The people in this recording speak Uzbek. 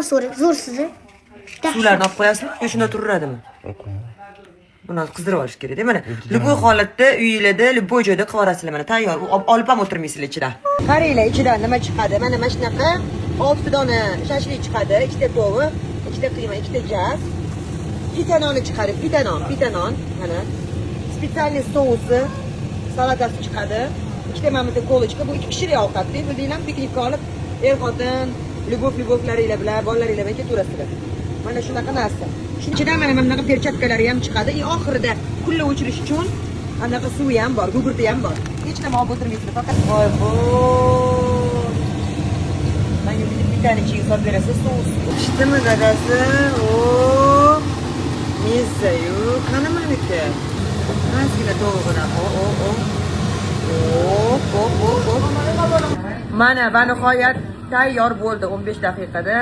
Zo'r sizni. Suvlarni olib qo'yasizmi yo shunda turaveradimi? Buni qizdirib olish kerak-da. Mana любой holatda uyingizda, любой joyda qilib olasizlar. Mana tayyor. Olib ham o'tirmaysizlar ichidan. Qaranglar, ichidan nima chiqadi? Mana shunaqa 6 dona shashlik chiqadi, 2 ta tovuq, 2 ta qiyma, 2 ta jaz. Pita noni chiqadi, pita non. Mana специальный sousi, salatasi chiqadi. 2 ta mana bu kolochka, bu 2 kishilik ovqatda. Bildinglar, piknikka olib, er-xotin, любовь-любовьlaringlar bilan, bolalaringlar bilan ketaverasizlar. Mana shunaqa narsa. Shuning ichidan mana bunaqa perchatkalari ham chiqadi. Oxirida kulni o'chirish uchun anaqa suvi ham bor, gugurti ham bor. Hech nima olib o'tirmaysizlar, faqat voy bu. Menga bitani ichiga solib berasiz, sous. Ishdimi dadasi? O, misayu, qani meniki? Ozgina to'g'ri. O. Mana va nihoyat tayyor bo'ldi 15 daqiqada.